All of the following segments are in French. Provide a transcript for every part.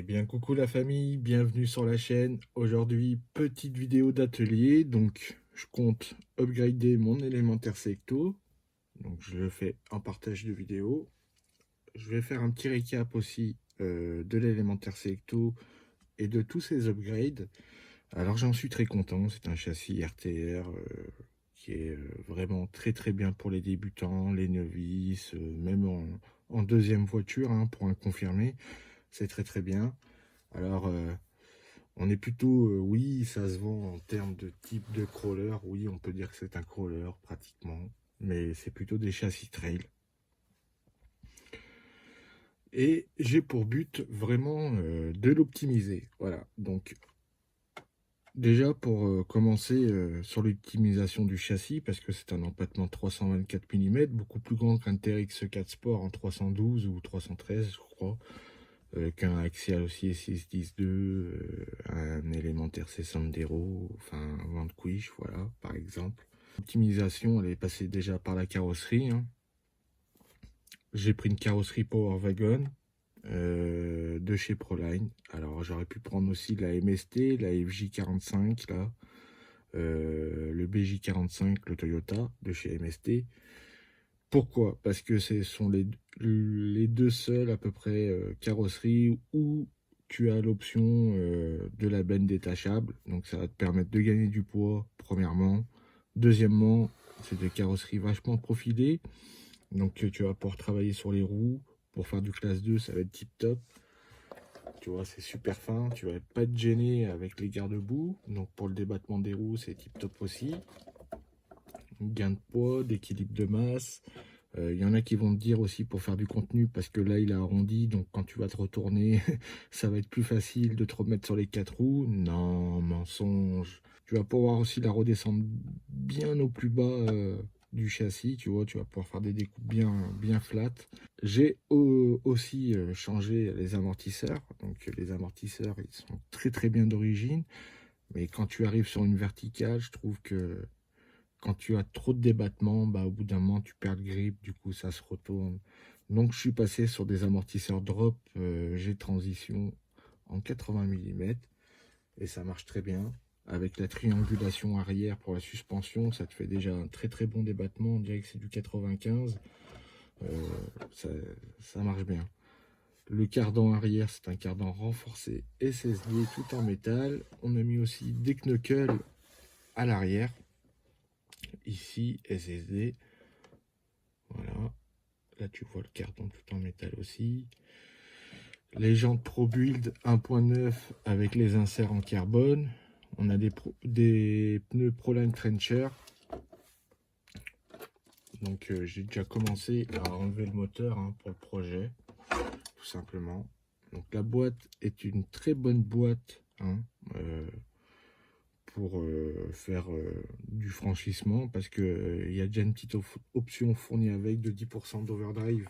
Eh bien, coucou la famille, bienvenue sur la chaîne. Aujourd'hui, petite vidéo d'atelier. Donc, je compte upgrader mon élémentaire Selecto. Donc, je le fais en partage de vidéo. Je vais faire un petit récap aussi de l'élémentaire Selecto et de tous ces upgrades. Alors, j'en suis très content. C'est un châssis RTR qui est vraiment très très bien pour les débutants, les novices, même en deuxième voiture, hein, pour un confirmé. C'est très très bien. Alors, on est plutôt, oui, ça se vend en termes de type de crawler. Oui, on peut dire que c'est un crawler pratiquement, mais c'est plutôt des châssis trail. Et j'ai pour but vraiment de l'optimiser. Voilà, donc déjà pour commencer sur l'optimisation du châssis, parce que c'est un empattement 324 mm, beaucoup plus grand qu'un TRX4 Sport en 312 ou 313, je crois. Qu'un Axial aussi 612, un élémentaire C Sandero, enfin un Vanquish, voilà, par exemple. L'optimisation, elle est passée déjà par la carrosserie, hein. J'ai pris une carrosserie Power Wagon de chez Proline. Alors j'aurais pu prendre aussi la MST, la FJ45, là, le BJ45, le Toyota de chez MST. Pourquoi? Parce que ce sont les deux seuls à peu près carrosseries où tu as l'option de la benne détachable. Donc ça va te permettre de gagner du poids, premièrement. Deuxièmement, c'est des carrosseries vachement profilées. Donc tu vas pouvoir travailler sur les roues. Pour faire du classe 2, ça va être tip top. Tu vois, c'est super fin. Tu vas pas te gêner avec les garde-boue. Donc pour le débattement des roues, c'est tip top aussi. Gain de poids, d'équilibre de masse. Il y en a qui vont te dire aussi pour faire du contenu, parce que là il a arrondi, donc quand tu vas te retourner, ça va être plus facile de te remettre sur les quatre roues. Non, mensonge. Tu vas pouvoir aussi la redescendre bien au plus bas du châssis, tu vois, tu vas pouvoir faire des découpes bien flat. J'ai aussi changé les amortisseurs. Donc les amortisseurs, ils sont très très bien d'origine, mais quand tu arrives sur une verticale, je trouve que quand tu as trop de débattement, bah, au bout d'un moment, tu perds le grip, du coup, ça se retourne. Donc, je suis passé sur des amortisseurs drop G-Transition en 80 mm et ça marche très bien. Avec la triangulation arrière pour la suspension, ça te fait déjà un très très bon débattement. On dirait que c'est du 95. Euh, ça, ça marche bien. Le cardan arrière, c'est un cardan renforcé SSD tout en métal. On a mis aussi des knuckles à l'arrière. Ici, SSD. Voilà. Là, tu vois le carton tout en métal aussi. Les jantes Pro Build 1.9 avec les inserts en carbone. On a des pneus Proline Trencher. Donc, j'ai déjà commencé à enlever le moteur hein, pour le projet, tout simplement. Donc, la boîte est une très bonne boîte hein, pour faire du franchissement, parce que il y a déjà une petite option fournie avec de 10% d'overdrive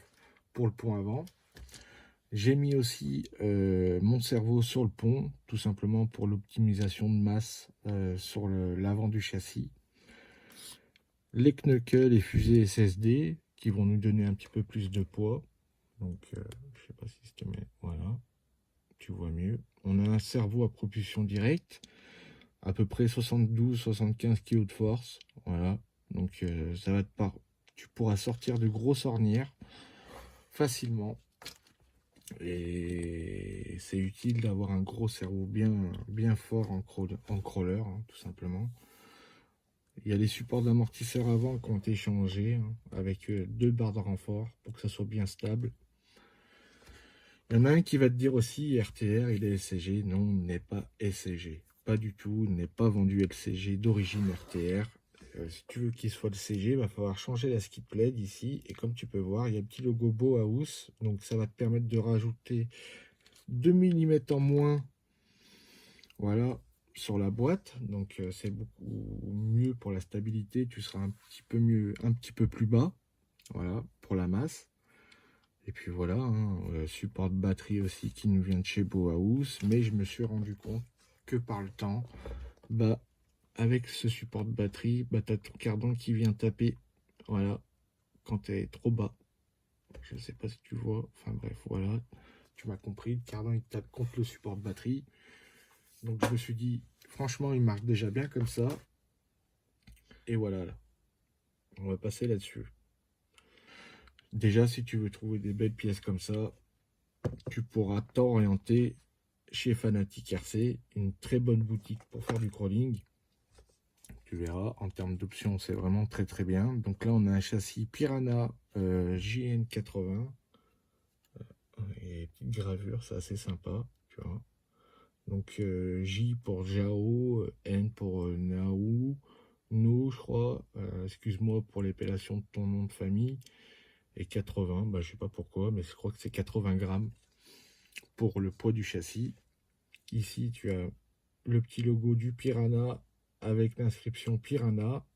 pour le pont avant. J'ai mis aussi mon cerveau sur le pont, tout simplement pour l'optimisation de masse sur l'avant du châssis. Les knuckles et fusées SSD qui vont nous donner un petit peu plus de poids. Donc, je sais pas si c'était, mais voilà, tu vois mieux. On a un cerveau à propulsion directe, à peu près 72-75 kg de force. Voilà, donc ça va tu pourras sortir de grosses ornières facilement. Et c'est utile d'avoir un gros cerveau bien fort en crawler, hein, tout simplement. Il y a les supports d'amortisseur avant qui ont été changés hein, avec deux barres de renfort pour que ça soit bien stable. Il y en a un qui va te dire aussi RTR, il est SCG. Non, il n'est pas SCG. Pas du tout, il n'est pas vendu LCG d'origine RTR. Si tu veux qu'il soit le CG, il va falloir changer la skid plate ici. Et comme tu peux voir, il y a un petit logo Bauhaus. Donc ça va te permettre de rajouter 2 mm en moins, voilà, sur la boîte. Donc c'est beaucoup mieux pour la stabilité. Tu seras un petit peu plus bas, voilà, pour la masse. Et puis voilà, hein, support de batterie aussi qui nous vient de chez Bauhaus. Mais je me suis rendu compte que par le temps, bah avec ce support de batterie, bah t'as ton cardan qui vient taper, voilà, quand tu es trop bas. Je sais pas si tu vois, enfin bref, voilà. tu m'as compris, le cardan il tape contre le support de batterie. Donc je me suis dit, franchement, il marche déjà bien comme ça. Et voilà, là. On va passer là-dessus. Déjà, si tu veux trouver des belles pièces comme ça, tu pourras t'orienter chez Fanatic RC, une très bonne boutique pour faire du crawling. Tu verras, en termes d'options, c'est vraiment très très bien. Donc là, on a un châssis Piranha JN80. Et petite gravure, c'est assez sympa, tu vois. Donc J pour Jao, N pour Naou, No, je crois. Excuse-moi pour l'épellation de ton nom de famille. Et 80, bah, je sais pas pourquoi, mais je crois que c'est 80 grammes pour le poids du châssis. Ici, tu as le petit logo du Piranha avec l'inscription Piranha.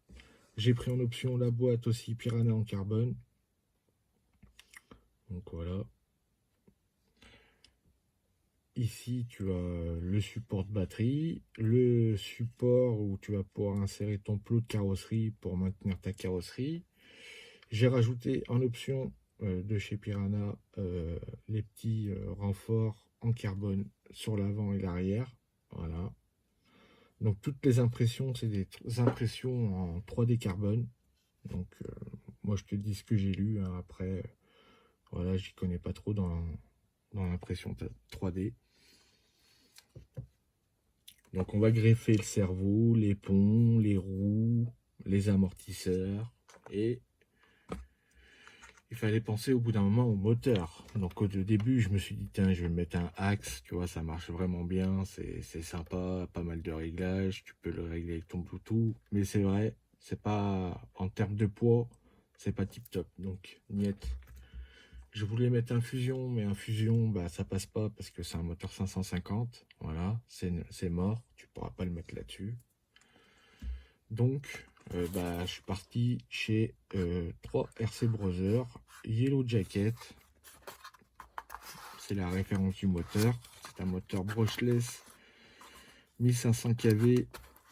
J'ai pris en option la boîte aussi Piranha en carbone. Donc voilà. Ici, tu as le support de batterie, le support où tu vas pouvoir insérer ton plot de carrosserie pour maintenir ta carrosserie. J'ai rajouté en option de chez Piranha les petits renforts en carbone sur l'avant et l'arrière. Voilà. Donc toutes les impressions, c'est des impressions en 3D carbone. Donc moi je te dis ce que j'ai lu, hein. Après, voilà, j'y connais pas trop dans l'impression 3D. Donc on va greffer le cerveau, les ponts, les roues, les amortisseurs. Et il fallait penser au bout d'un moment au moteur. Donc au début, je me suis dit, tiens, je vais mettre un axe, tu vois, ça marche vraiment bien, c'est sympa, pas mal de réglages, tu peux le régler avec ton Bluetooth. Mais c'est vrai, c'est pas, en termes de poids, c'est pas tip top. Donc, niet. Je voulais mettre un Fusion, mais un Fusion, bah, ça passe pas parce que c'est un moteur 550. Voilà, c'est mort, tu pourras pas le mettre là-dessus. Donc, bah, je suis parti chez 3 RC Brothers, Yellow Jacket. C'est la référence du moteur. C'est un moteur brushless 1500 kV,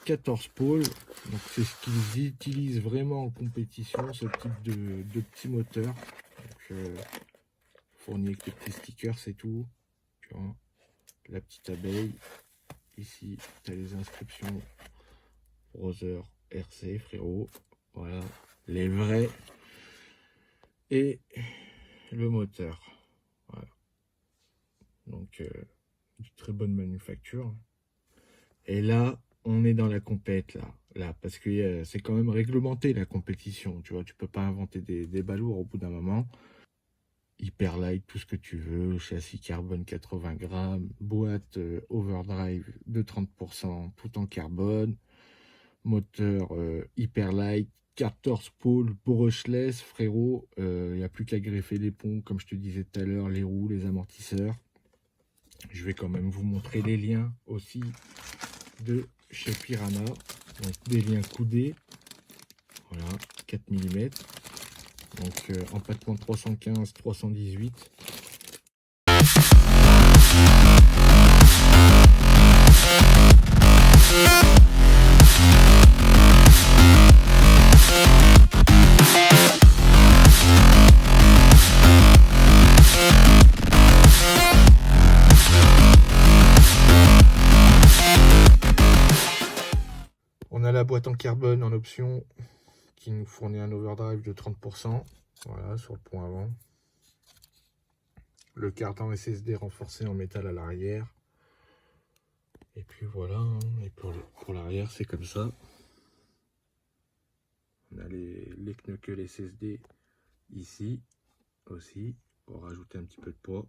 14 pôles. Donc c'est ce qu'ils utilisent vraiment en compétition, ce type de petits moteurs. Donc, fourni avec les petits stickers, c'est tout. Tu vois, la petite abeille. Ici, tu as les inscriptions Brother RC, frérot. Voilà, les vrais. Et le moteur. Voilà. Donc, de très bonne manufacture. Et là, on est dans la compète, là parce que c'est quand même réglementé, la compétition. Tu vois, tu peux pas inventer des balourds au bout d'un moment. Hyper light, tout ce que tu veux, châssis carbone 80 grammes, boîte overdrive de 30%, tout en carbone, moteur hyper light, 14 pôles, brushless, frérot, il n'y a plus qu'à greffer les ponts, comme je te disais tout à l'heure, les roues, les amortisseurs. Je vais quand même vous montrer les liens aussi de chez Piranha, donc des liens coudés, voilà, 4 mm. Donc empattement 315, 318. On a la boîte en carbone en option qui nous fournit un overdrive de 30%. Voilà, sur le pont avant. Le cardan SSD renforcé en métal à l'arrière. Et puis voilà, hein. Et pour l'arrière, c'est comme ça. On a les knuckles SSD ici aussi, pour rajouter un petit peu de poids.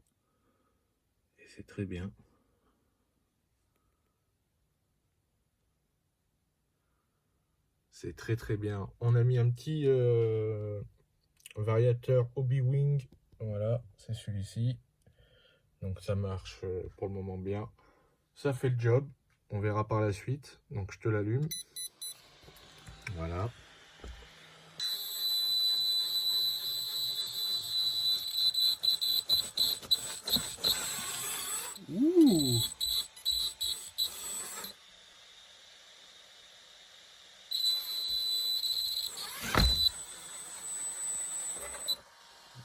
Et c'est très bien. C'est très très bien. On a mis un petit variateur Hobby-Wing. Voilà, c'est celui-ci. Donc ça marche pour le moment bien. Ça fait le job. On verra par la suite. Donc je te l'allume. Voilà. Ouh!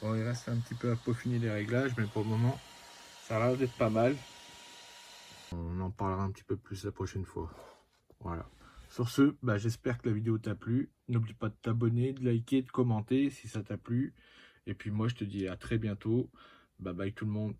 Bon, il reste un petit peu à peaufiner les réglages, mais pour le moment, Ça a l'air d'être pas mal. On en parlera un petit peu plus la prochaine fois. Voilà. Sur ce, bah, j'espère que la vidéo t'a plu. N'oublie pas de t'abonner, de liker, de commenter si ça t'a plu. Et puis moi, je te dis à très bientôt. Bye bye tout le monde.